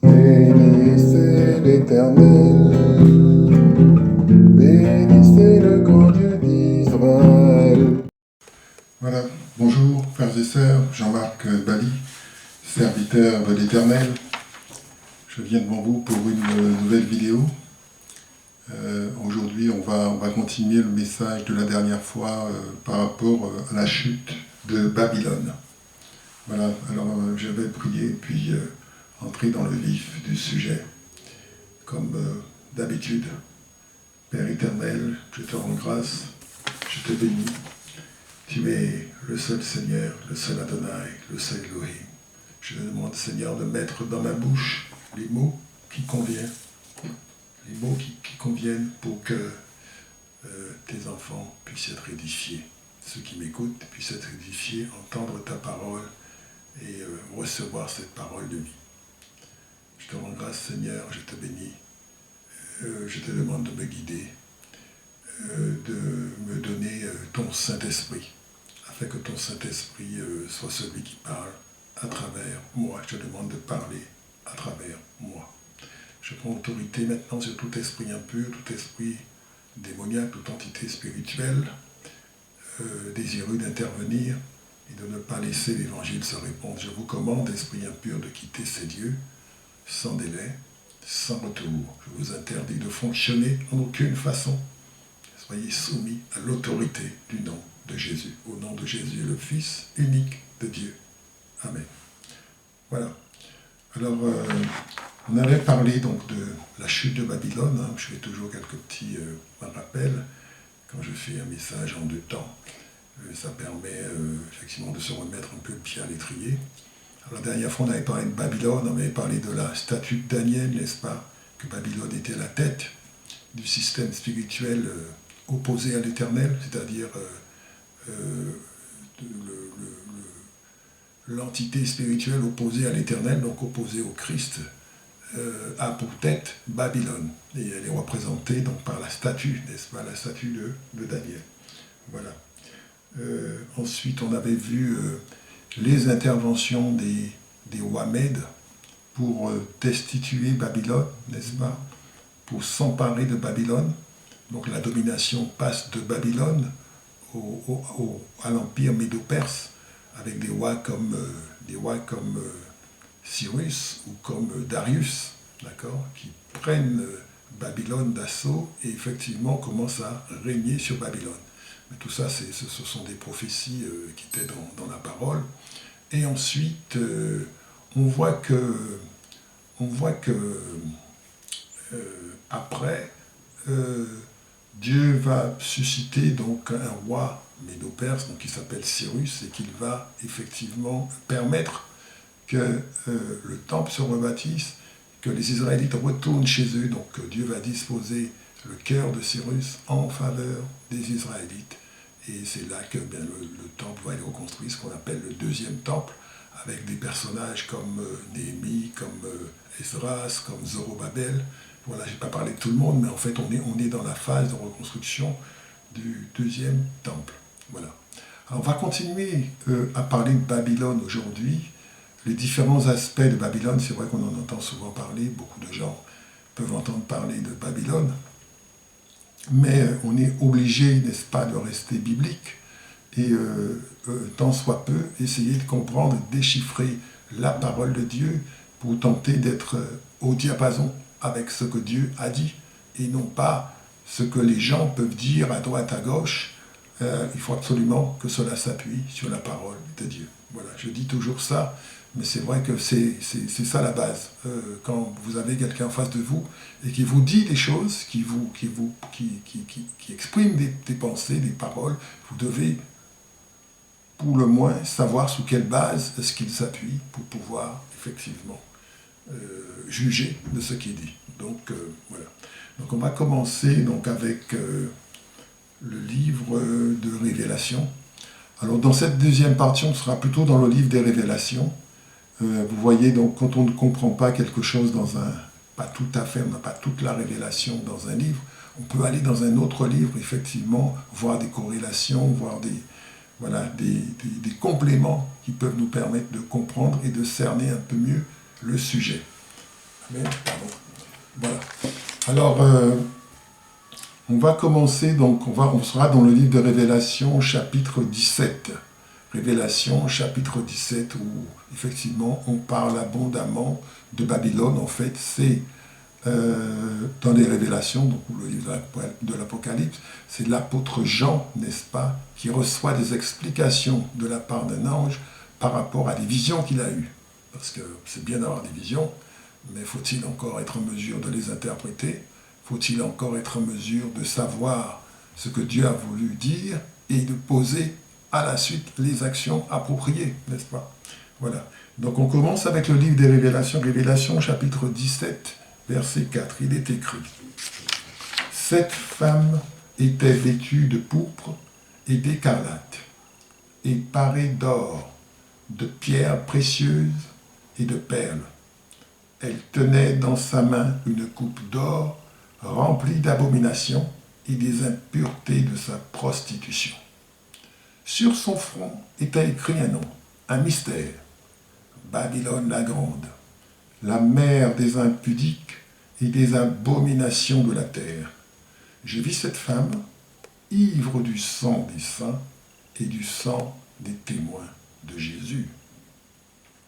Bénissez l'Éternel, bénissez le grand Dieu d'Israël. Voilà, bonjour frères et sœurs, Jean-Marc Bali, serviteur de l'Éternel. Je viens devant vous pour une nouvelle vidéo. Aujourd'hui, on va continuer le message de la dernière fois par rapport à la chute de Babylone. Voilà, alors je vais prier puis entrer dans le vif du sujet. Comme d'habitude, Père éternel, je te rends grâce, je te bénis. Tu es le seul Seigneur, le seul Adonai, le seul Elohim. Je te demande, Seigneur, de mettre dans ma bouche les mots qui conviennent, les mots qui conviennent pour que tes enfants puissent être édifiés. Ceux qui m'écoutent puissent être édifiés, entendre ta parole et recevoir cette parole de vie. Je te rends grâce, Seigneur, je te bénis. Je te demande de me guider, de me donner ton Saint-Esprit, afin que ton Saint-Esprit soit celui qui parle à travers moi. Je te demande de parler à travers moi. Je prends autorité maintenant sur tout esprit impur, tout esprit démoniaque, toute entité spirituelle, désireux d'intervenir et de ne pas laisser l'évangile se répandre. Je vous commande, esprit impur, de quitter ces lieux sans délai, sans retour. Je vous interdis de fonctionner en aucune façon. Soyez soumis à l'autorité du nom de Jésus. Au nom de Jésus, le Fils unique de Dieu. Amen. Voilà. Alors, on avait parlé donc de la chute de Babylone. Hein. Je fais toujours quelques petits rappels quand je fais un message en deux temps. Ça permet effectivement de se remettre un peu le pied à l'étrier. Alors, la dernière fois, on avait parlé de Babylone, on avait parlé de la statue de Daniel, n'est-ce pas? Que Babylone était la tête du système spirituel opposé à l'Éternel, c'est-à-dire l'entité spirituelle opposée à l'Éternel, donc opposée au Christ, a pour tête Babylone. Et elle est représentée donc par la statue, n'est-ce pas? La statue de Daniel. Voilà. Ensuite, on avait vu les interventions des rois Mèdes pour destituer Babylone, n'est-ce pas? Pour s'emparer de Babylone. Donc la domination passe de Babylone à l'empire médo-perse, avec des rois comme Cyrus ou comme Darius, d'accord, qui prennent Babylone d'assaut et effectivement commencent à régner sur Babylone. Mais tout ça, ce sont des prophéties qui étaient dans la parole. Et ensuite, on voit que après, Dieu va susciter donc un roi médo-perse, donc qui s'appelle Cyrus, et qu'il va effectivement permettre que le temple se rebâtisse, que les Israélites retournent chez eux. Donc Dieu va disposer le cœur de Cyrus en faveur des Israélites. Et c'est là que le temple va être reconstruit, ce qu'on appelle le deuxième temple, avec des personnages comme Néhémie, comme Esdras, comme Zorobabel. Voilà, je n'ai pas parlé de tout le monde, mais en fait, on est dans la phase de reconstruction du deuxième temple. Voilà. Alors, on va continuer à parler de Babylone aujourd'hui. Les différents aspects de Babylone, c'est vrai qu'on en entend souvent parler, beaucoup de gens peuvent entendre parler de Babylone, mais on est obligé, n'est-ce pas, de rester biblique et tant soit peu essayer de comprendre, de déchiffrer la parole de Dieu pour tenter d'être au diapason avec ce que Dieu a dit et non pas ce que les gens peuvent dire à droite, à gauche. Il faut absolument que cela s'appuie sur la parole de Dieu. Voilà, je dis toujours ça, mais c'est vrai que c'est ça la base. Quand vous avez quelqu'un en face de vous et qui vous dit des choses, qui exprime des pensées, des paroles, vous devez pour le moins savoir sous quelle base est-ce qu'il s'appuie pour pouvoir effectivement juger de ce qu'il dit. Donc voilà. Donc on va commencer donc avec le livre de Révélation. Alors dans cette deuxième partie, on sera plutôt dans le livre des Révélations. Vous voyez, donc quand on ne comprend pas quelque chose pas tout à fait, on n'a pas toute la révélation dans un livre, on peut aller dans un autre livre, effectivement, voir des corrélations, voir des compléments qui peuvent nous permettre de comprendre et de cerner un peu mieux le sujet. Amen. Pardon. Voilà. Alors, on va commencer, donc on sera dans le livre de Révélation, chapitre 17. Révélation, chapitre 17, où effectivement on parle abondamment de Babylone. En fait, c'est dans les Révélations, donc le livre de l'Apocalypse, c'est l'apôtre Jean, n'est-ce pas, qui reçoit des explications de la part d'un ange par rapport à des visions qu'il a eues. Parce que c'est bien d'avoir des visions, mais faut-il encore être en mesure de les interpréter? Faut-il encore être en mesure de savoir ce que Dieu a voulu dire et de poser à la suite les actions appropriées, n'est-ce pas? Voilà. Donc on commence avec le livre des Révélations, Révélation chapitre 17, verset 4. Il est écrit: « Cette femme était vêtue de pourpre et d'écarlate, et parée d'or, de pierres précieuses et de perles. Elle tenait dans sa main une coupe d'or remplie d'abominations et des impuretés de sa prostitution. Sur son front était écrit un nom, un mystère, Babylone la grande, la mère des impudiques et des abominations de la terre. Je vis cette femme, ivre du sang des saints et du sang des témoins de Jésus. »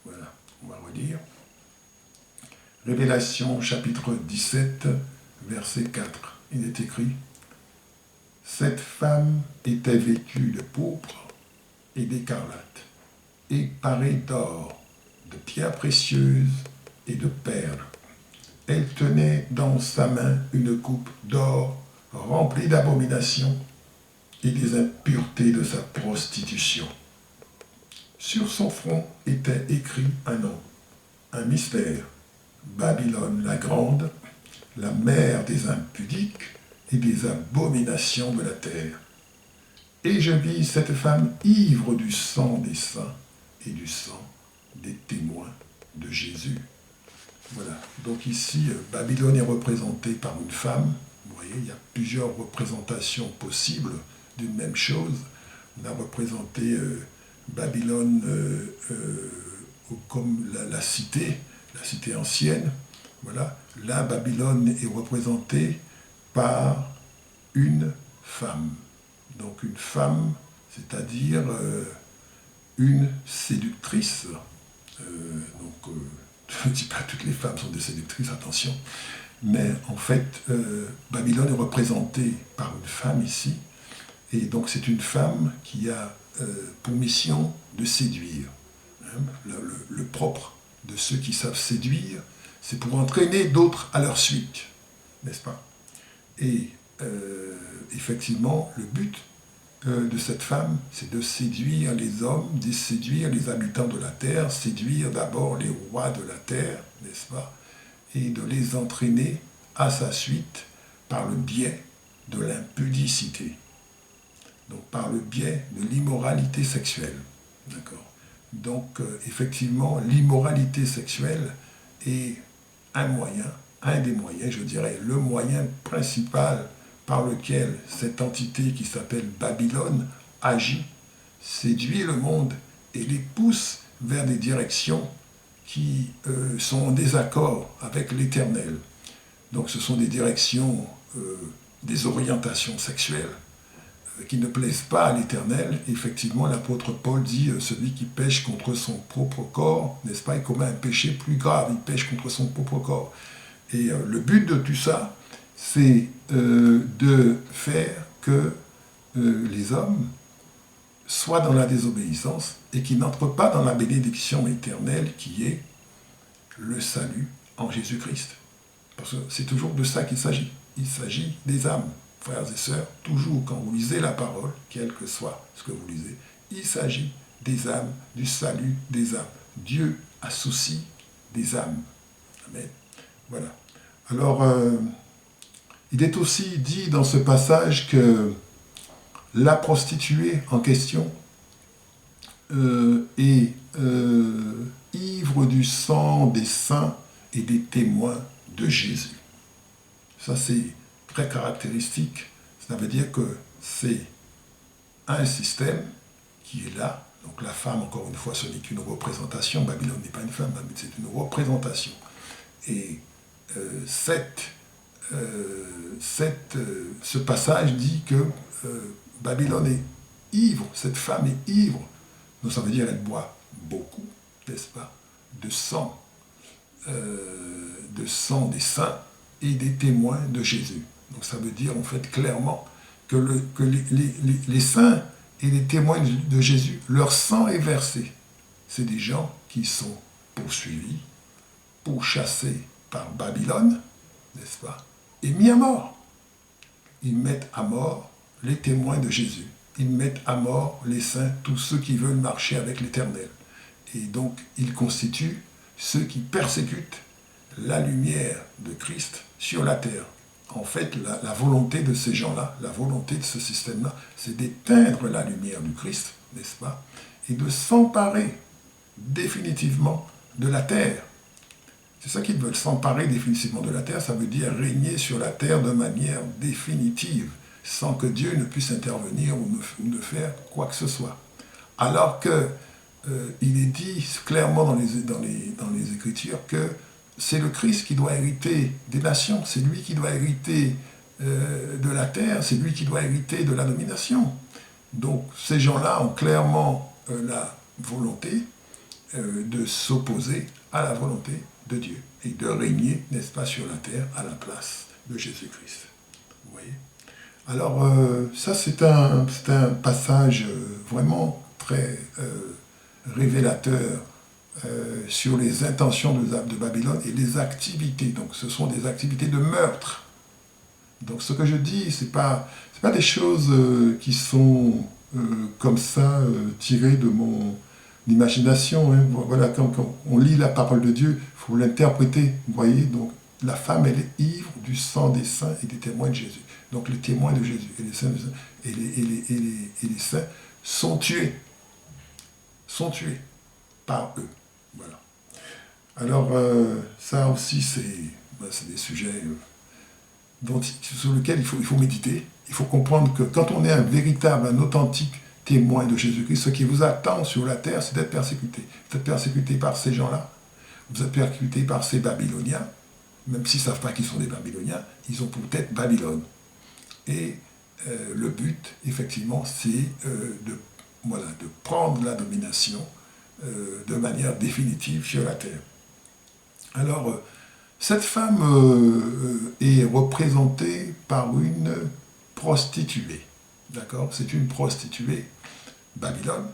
Voilà, on va relire. Révélation chapitre 17, verset 4. Il est écrit: « Cette femme était vêtue de pourpre et d'écarlate, et parée d'or, de pierres précieuses et de perles. Elle tenait dans sa main une coupe d'or remplie d'abominations et des impuretés de sa prostitution. Sur son front était écrit un nom, un mystère, Babylone la grande, la mère des impudiques et des abominations de la terre. Et je vis cette femme ivre du sang des saints et du sang des témoins de Jésus. » Voilà. Donc ici, Babylone est représentée par une femme. Vous voyez, il y a plusieurs représentations possibles d'une même chose. On a représenté Babylone comme la cité ancienne. Voilà. Là, Babylone est représentée par une femme. Donc une femme, c'est-à-dire une séductrice. Je ne dis pas que toutes les femmes sont des séductrices, attention. Mais en fait, Babylone est représentée par une femme ici. Et donc c'est une femme qui a pour mission de séduire. Le propre de ceux qui savent séduire, c'est pour entraîner d'autres à leur suite, n'est-ce pas? Et effectivement, le but de cette femme, c'est de séduire les hommes, de séduire les habitants de la terre, séduire d'abord les rois de la terre, n'est-ce pas? Et de les entraîner à sa suite par le biais de l'impudicité. Donc par le biais de l'immoralité sexuelle. D'accord? Donc effectivement, l'immoralité sexuelle est un des moyens, je dirais, le moyen principal par lequel cette entité qui s'appelle Babylone agit, séduit le monde et les pousse vers des directions qui sont en désaccord avec l'Éternel. Donc ce sont des directions, des orientations sexuelles qui ne plaisent pas à l'Éternel. Effectivement, l'apôtre Paul dit celui qui pêche contre son propre corps, n'est-ce pas, il commet un péché plus grave, il pêche contre son propre corps. Et le but de tout ça, c'est de faire que les hommes soient dans la désobéissance et qu'ils n'entrent pas dans la bénédiction éternelle qui est le salut en Jésus-Christ. Parce que c'est toujours de ça qu'il s'agit. Il s'agit des âmes. Frères et sœurs, toujours quand vous lisez la parole, quel que soit ce que vous lisez, il s'agit des âmes, du salut des âmes. Dieu a souci des âmes. Amen. Voilà. Alors, il est aussi dit dans ce passage que la prostituée en question est ivre du sang des saints et des témoins de Jésus. Ça, c'est très caractéristique. Ça veut dire que c'est un système qui est là. Donc la femme, encore une fois, ce n'est qu'une représentation. Babylone n'est pas une femme, c'est une représentation. Et ce passage dit que Babylone est ivre, cette femme est ivre. Donc ça veut dire qu'elle boit beaucoup, n'est-ce pas, de sang des saints et des témoins de Jésus. Donc ça veut dire en fait clairement que les saints et les témoins de Jésus, leur sang est versé. C'est des gens qui sont poursuivis, pourchassés par Babylone, n'est-ce pas, et mis à mort. Ils mettent à mort les témoins de Jésus. Ils mettent à mort les saints, tous ceux qui veulent marcher avec l'Éternel. Et donc, ils constituent ceux qui persécutent la lumière de Christ sur la terre. En fait, la volonté de ces gens-là, la volonté de ce système-là, c'est d'éteindre la lumière du Christ, n'est-ce pas, et de s'emparer définitivement de la terre. C'est ça qu'ils veulent, s'emparer définitivement de la terre, ça veut dire régner sur la terre de manière définitive, sans que Dieu ne puisse intervenir ou ne faire quoi que ce soit. Alors que il est dit clairement dans les Écritures que c'est le Christ qui doit hériter des nations, c'est lui qui doit hériter de la terre, c'est lui qui doit hériter de la domination. Donc ces gens-là ont clairement la volonté de s'opposer à la volonté de Dieu et de régner, n'est-ce pas, sur la terre à la place de Jésus-Christ. Vous voyez ? Alors ça c'est un passage vraiment très révélateur sur les intentions de Babylone et les activités. Donc ce sont des activités de meurtre. Donc ce que je dis, c'est pas des choses qui sont comme ça tirées de mon imagination. Hein. Voilà, quand on lit la parole de Dieu, il faut l'interpréter. Vous voyez, donc la femme, elle est ivre du sang des saints et des témoins de Jésus. Donc les témoins de Jésus et les saints et les saints sont tués par eux. Voilà. Alors ça aussi c'est des sujets sur lesquels il faut méditer. Il faut comprendre que quand on est un véritable, un authentique témoin de Jésus-Christ, ce qui vous attend sur la terre, c'est d'être persécuté. Vous êtes persécuté par ces gens-là, vous êtes persécuté par ces Babyloniens, même s'ils ne savent pas qu'ils sont des Babyloniens, ils ont peut-être Babylone. Et le but, effectivement, c'est de prendre la domination de manière définitive sur la terre. Alors, cette femme est représentée par une prostituée. D'accord ? C'est une prostituée, Babylone.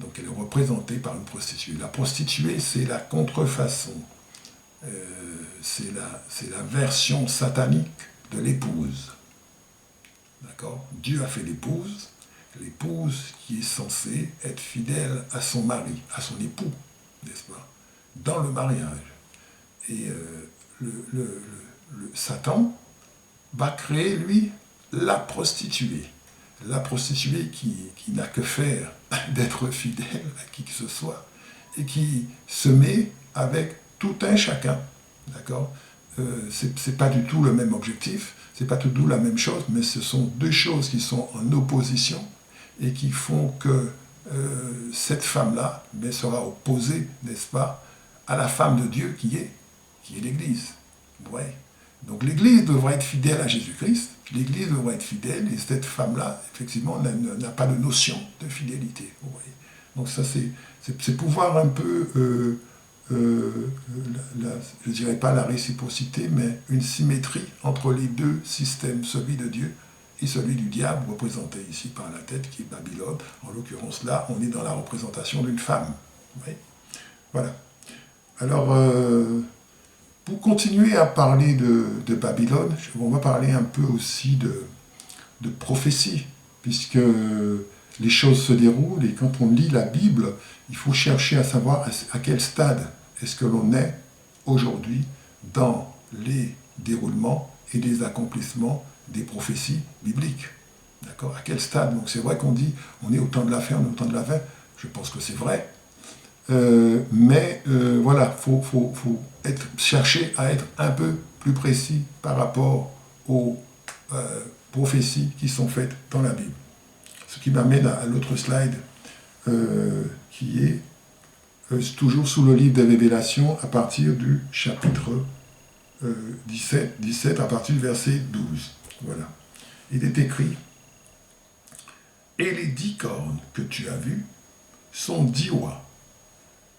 Donc elle est représentée par une prostituée. La prostituée, c'est la contrefaçon. C'est la version satanique de l'épouse. D'accord ? Dieu a fait l'épouse qui est censée être fidèle à son mari, à son époux, n'est-ce pas ? Dans le mariage. Et le Satan va créer, lui, la prostituée. La prostituée qui n'a que faire d'être fidèle à qui que ce soit et qui se met avec tout un chacun. D'accord ? C'est pas du tout le même objectif, c'est pas du tout la même chose, mais ce sont deux choses qui sont en opposition et qui font que cette femme-là sera opposée, n'est-ce pas, à la femme de Dieu qui est l'Église. Ouais. Donc l'Église devrait être fidèle à Jésus-Christ, l'Église devrait être fidèle, et cette femme-là, effectivement, n'a pas de notion de fidélité. Vous voyez. Donc ça, c'est pouvoir un peu, je ne dirais pas la réciprocité, mais une symétrie entre les deux systèmes, celui de Dieu et celui du diable, représenté ici par la tête qui est Babylone. En l'occurrence, là, on est dans la représentation d'une femme. Vous voyez. Voilà. Alors, pour continuer à parler de Babylone, on va parler un peu aussi de prophétie, puisque les choses se déroulent, et quand on lit la Bible, il faut chercher à savoir à quel stade est-ce que l'on est aujourd'hui dans les déroulements et les accomplissements des prophéties bibliques. D'accord ? À quel stade ? Donc c'est vrai qu'on dit, on est au temps de la fin, on est au temps de la fin, je pense que c'est vrai, mais voilà, faut chercher à être un peu plus précis par rapport aux prophéties qui sont faites dans la Bible. Ce qui m'amène à l'autre slide qui est toujours sous le livre des Révélations, à partir du chapitre 17, à partir du verset 12. Voilà. Il est écrit, « Et les 10 cornes que tu as vues sont 10 rois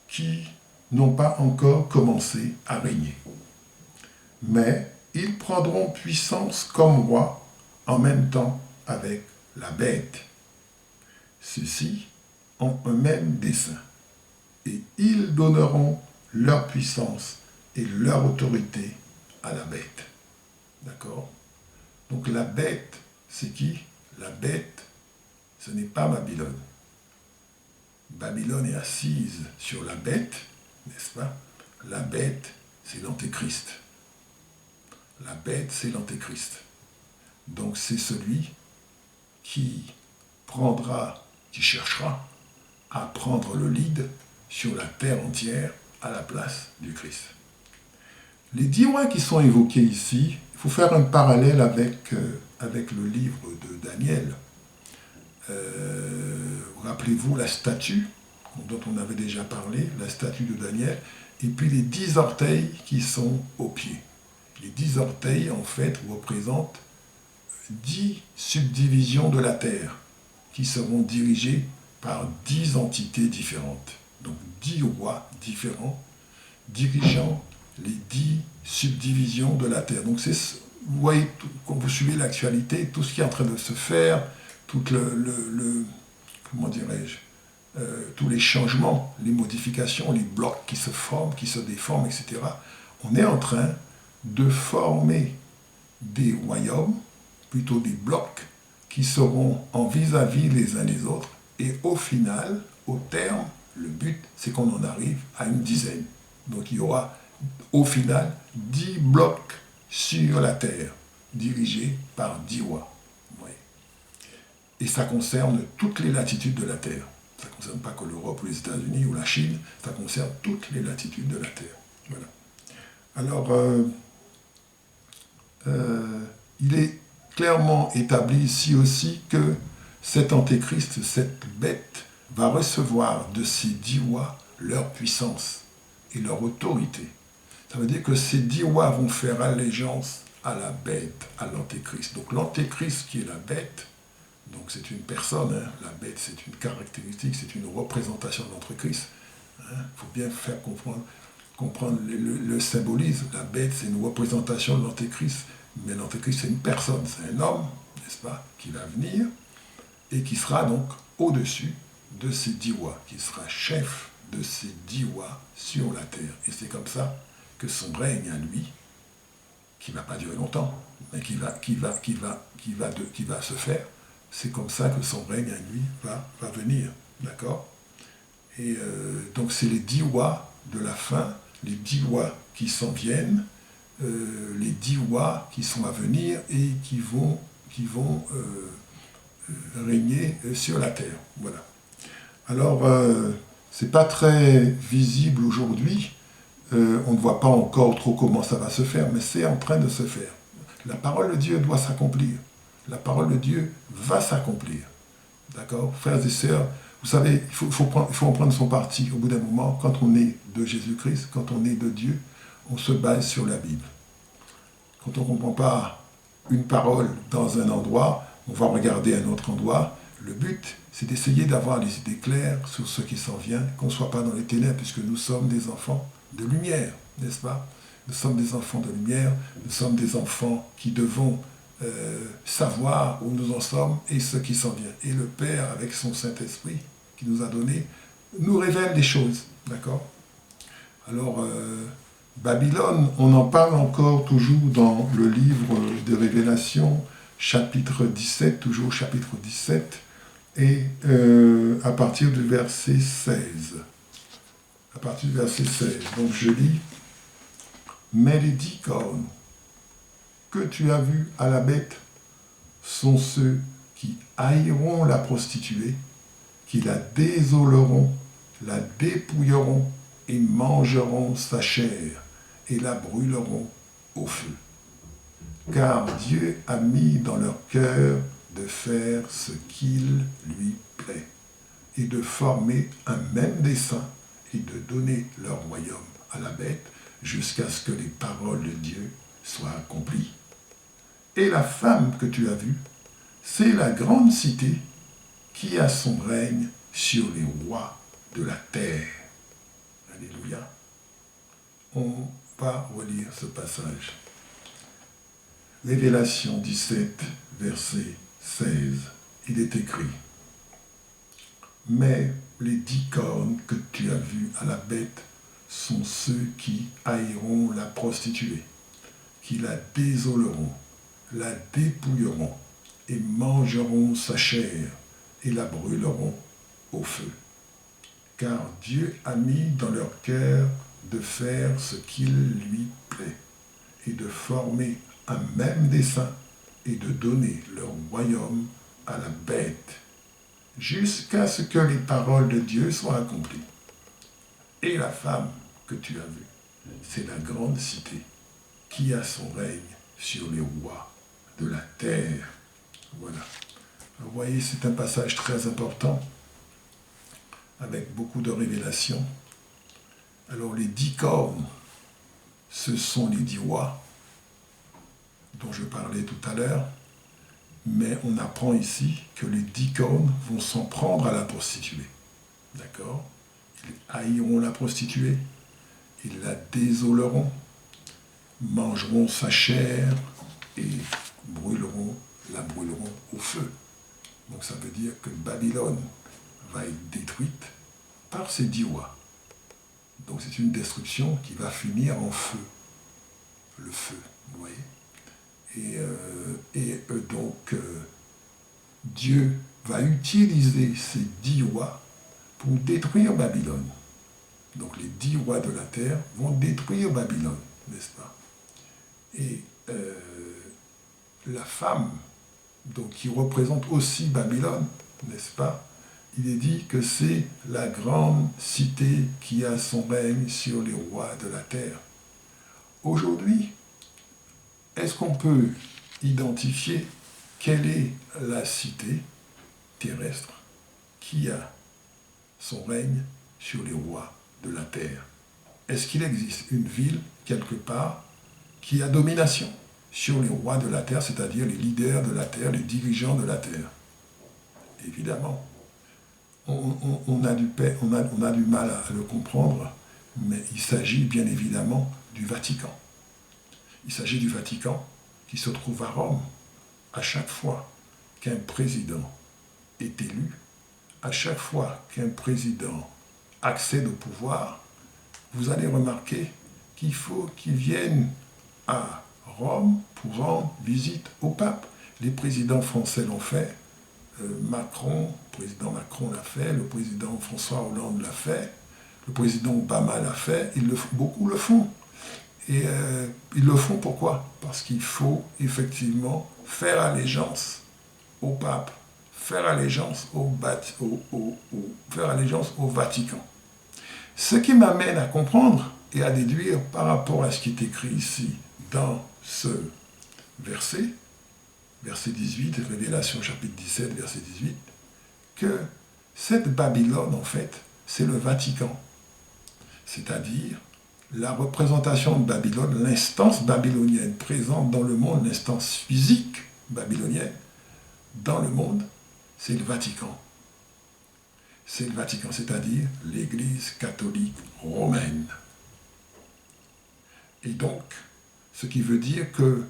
qui n'ont pas encore commencé à régner. Mais ils prendront puissance comme rois en même temps avec la bête. Ceux-ci ont un même dessein, et ils donneront leur puissance et leur autorité à la bête. » D'accord? Donc la bête, c'est qui? La bête, ce n'est pas Babylone. Babylone est assise sur la bête, n'est-ce pas? La bête, c'est l'antéchrist. La bête, c'est l'antéchrist. Donc c'est celui qui cherchera à prendre le lead sur la terre entière à la place du Christ. Les 10 rois qui sont évoqués ici, il faut faire un parallèle avec le livre de Daniel. Rappelez-vous la statue dont on avait déjà parlé, la statue de Daniel, et puis les 10 orteils qui sont aux pieds. Les 10 orteils, en fait, représentent 10 subdivisions de la terre qui seront dirigées par 10 entités différentes. Donc 10 rois différents dirigeant les 10 subdivisions de la terre. Donc vous voyez, quand vous suivez l'actualité, tout ce qui est en train de se faire, tout comment dirais-je, tous les changements, les modifications, les blocs qui se forment, qui se déforment, etc. On est en train de former des royaumes, plutôt des blocs, qui seront en vis-à-vis les uns des autres, et au final, au terme, le but, c'est qu'on en arrive à une dizaine. Donc il y aura, au final, 10 blocs sur la terre, dirigés par 10 rois. Ouais. Et ça concerne toutes les latitudes de la terre. Ça ne concerne pas que l'Europe ou les États-Unis ou la Chine, ça concerne toutes les latitudes de la terre. Voilà. Alors, il est clairement établi ici aussi que cet antéchrist, cette bête, va recevoir de ces 10 rois leur puissance et leur autorité. Ça veut dire que ces 10 rois vont faire allégeance à la bête, à l'antéchrist. Donc l'antéchrist qui est la bête, donc c'est une personne, hein, la bête c'est une caractéristique, c'est une représentation de l'antéchrist. Il faut bien faire comprendre le symbolisme. La bête c'est une représentation de l'antéchrist, mais l'antéchrist c'est une personne, c'est un homme, n'est-ce pas, qui va venir et qui sera donc au-dessus de ces 10 rois, qui sera chef de ces 10 rois sur la terre. Et c'est comme ça que son règne à lui, qui ne va pas durer longtemps, mais qui va se faire, c'est comme ça que son règne à lui va venir. D'accord? Et donc c'est les 10 rois de la fin, les 10 rois qui s'en viennent, les 10 rois qui sont à venir et qui vont régner sur la terre. Voilà. Alors, c'est pas très visible aujourd'hui. On ne voit pas encore trop comment ça va se faire, mais c'est en train de se faire. La parole de Dieu doit s'accomplir. La parole de Dieu va s'accomplir. D'accord? Frères et sœurs, vous savez, il faut en prendre son parti au bout d'un moment. Quand on est de Jésus-Christ, quand on est de Dieu, on se base sur la Bible. Quand on ne comprend pas une parole dans un endroit, on va regarder un autre endroit. Le but, c'est d'essayer d'avoir les idées claires sur ce qui s'en vient, qu'on ne soit pas dans les ténèbres, puisque nous sommes des enfants de lumière, n'est-ce pas? Nous sommes des enfants de lumière, nous sommes des enfants qui devons savoir où nous en sommes et ce qui s'en vient. Et le Père, avec son Saint-Esprit qui nous a donné, nous révèle des choses, d'accord? Alors, Babylone, on en parle encore toujours dans le livre de Révélations, chapitre 17, toujours chapitre 17, et à partir du verset 16. À partir du verset 16. Donc je lis, « Mais les 10 cornes que tu as vus à la bête sont ceux qui haïront la prostituée, qui la désoleront, la dépouilleront et mangeront sa chair et la brûleront au feu. Car Dieu a mis dans leur cœur de faire ce qu'il lui plaît et de former un même dessein et de donner leur royaume à la bête jusqu'à ce que les paroles de Dieu soient accomplies. Et la femme que tu as vue, c'est la grande cité qui a son règne sur les rois de la terre. Alléluia. On va relire ce passage. Révélation 17, verset 16. Il est écrit: mais les 10 cornes que tu as vues à la bête sont ceux qui haïront la prostituée, qui la désoleront, la dépouilleront et mangeront sa chair et la brûleront au feu. Car Dieu a mis dans leur cœur de faire ce qu'il lui plaît et de former un même dessein et de donner leur royaume à la bête jusqu'à ce que les paroles de Dieu soient accomplies. Et la femme que tu as vue, c'est la grande cité qui a son règne sur les rois de la terre. Voilà. Vous voyez, c'est un passage très important, avec beaucoup de révélations. Alors les 10 cornes, ce sont les 10 rois dont je parlais tout à l'heure, mais on apprend ici que les 10 cornes vont s'en prendre à la prostituée. D'accord? Ils haïront la prostituée, ils la désoleront, mangeront sa chair et la brûleront au feu. Donc ça veut dire que Babylone va être détruite par ces 10 rois. Donc c'est une destruction qui va finir en feu. Le feu, vous voyez. Donc Dieu va utiliser ces 10 rois pour détruire Babylone. Donc les 10 rois de la terre vont détruire Babylone, n'est-ce pas? Et la femme, donc, qui représente aussi Babylone, n'est-ce pas? Il est dit que c'est la grande cité qui a son règne sur les rois de la terre. Aujourd'hui, est-ce qu'on peut identifier quelle est la cité terrestre qui a son règne sur les rois de la terre? Est-ce qu'il existe une ville, quelque part, qui a domination sur les rois de la terre, c'est-à-dire les leaders de la terre, les dirigeants de la terre? Évidemment. On a du mal à le comprendre, mais il s'agit bien évidemment du Vatican. Il s'agit du Vatican qui se trouve à Rome. À chaque fois qu'un président est élu, à chaque fois qu'un président accède au pouvoir, vous allez remarquer qu'il faut qu'il vienne à Rome pour rendre visite au pape. Les présidents français l'ont fait, le président Macron l'a fait, le président François Hollande l'a fait, le président Obama l'a fait, beaucoup le font. Et ils le font pourquoi? Parce qu'il faut effectivement faire allégeance au pape, faire allégeance au Vatican. Ce qui m'amène à comprendre et à déduire par rapport à ce qui est écrit ici dans ce verset 18, Révélation chapitre 17, verset 18, que cette Babylone, en fait, c'est le Vatican. C'est-à-dire la représentation de Babylone, l'instance babylonienne présente dans le monde, l'instance physique babylonienne dans le monde, c'est le Vatican. C'est le Vatican, c'est-à-dire l'Église catholique romaine. Et donc, ce qui veut dire que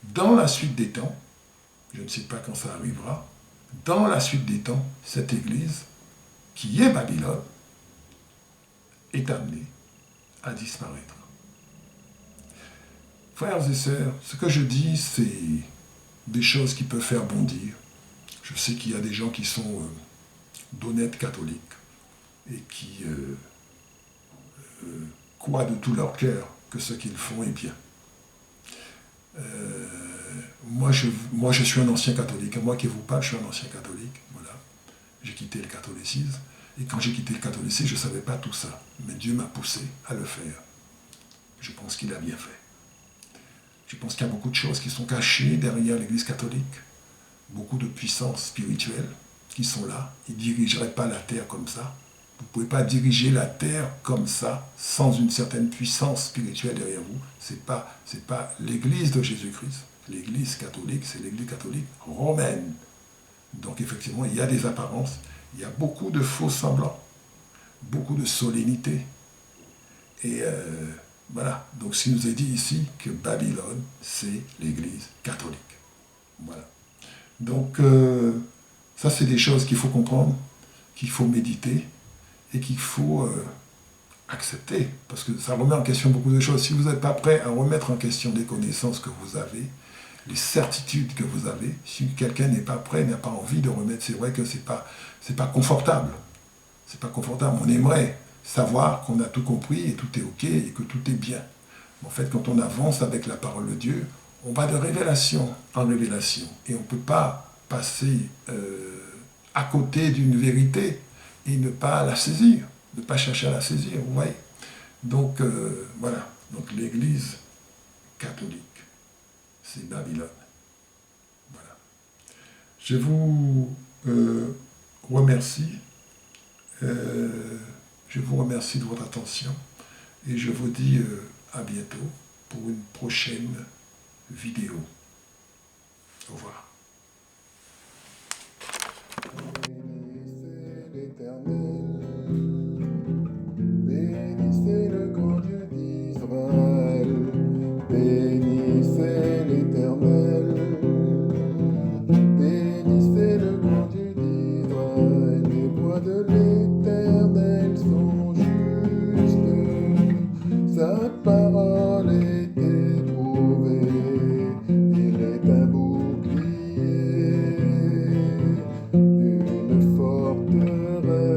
dans la suite des temps, je ne sais pas quand ça arrivera, dans la suite des temps, cette Église, qui est Babylone, est amenée à disparaître. Frères et sœurs, ce que je dis, c'est des choses qui peuvent faire bondir. Je sais qu'il y a des gens qui sont d'honnêtes catholiques et qui croient de tout leur cœur que ce qu'ils font est bien. Moi, je suis un ancien catholique. Moi qui vous parle, je suis un ancien catholique. Voilà. J'ai quitté le catholicisme. Et quand j'ai quitté le catholicisme, je ne savais pas tout ça. Mais Dieu m'a poussé à le faire. Je pense qu'il a bien fait. Je pense qu'il y a beaucoup de choses qui sont cachées derrière l'Église catholique. Beaucoup de puissances spirituelles qui sont là. Ils ne dirigeraient pas la terre comme ça. Vous ne pouvez pas diriger la terre comme ça, sans une certaine puissance spirituelle derrière vous. C'est pas l'Église de Jésus-Christ. L'Église catholique, c'est l'Église catholique romaine. Donc effectivement, il y a des apparences, il y a beaucoup de faux semblants, beaucoup de solennité. Et voilà. Donc ce qui nous est dit ici que Babylone, c'est l'Église catholique. Voilà. Donc ça, c'est des choses qu'il faut comprendre, qu'il faut méditer et qu'il faut accepter, parce que ça remet en question beaucoup de choses. Si vous n'êtes pas prêt à remettre en question les connaissances que vous avez, les certitudes que vous avez, si quelqu'un n'est pas prêt, n'a pas envie de remettre, c'est vrai que c'est pas confortable. C'est pas confortable. On aimerait savoir qu'on a tout compris et tout est ok et que tout est bien. En fait, quand on avance avec la parole de Dieu, on va de révélation en révélation et on ne peut pas passer à côté d'une vérité et ne pas la saisir, ne pas chercher à la saisir, vous voyez. Donc voilà, donc l'Église catholique, c'est Babylone. Voilà. Je vous remercie. Je vous remercie de votre attention et je vous dis à bientôt pour une prochaine vidéo. Au revoir. Bénissez l'Éternel, bénissez le grand Dieu d'Israël, bénissez l'Éternel, bénissez le grand Dieu d'Israël, les voies de l'Éternel sont justes, sa parole est éprouvée, il est un bouclier, une forteresse,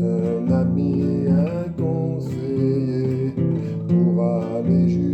un ami, un conseiller, pour aller jusqu'à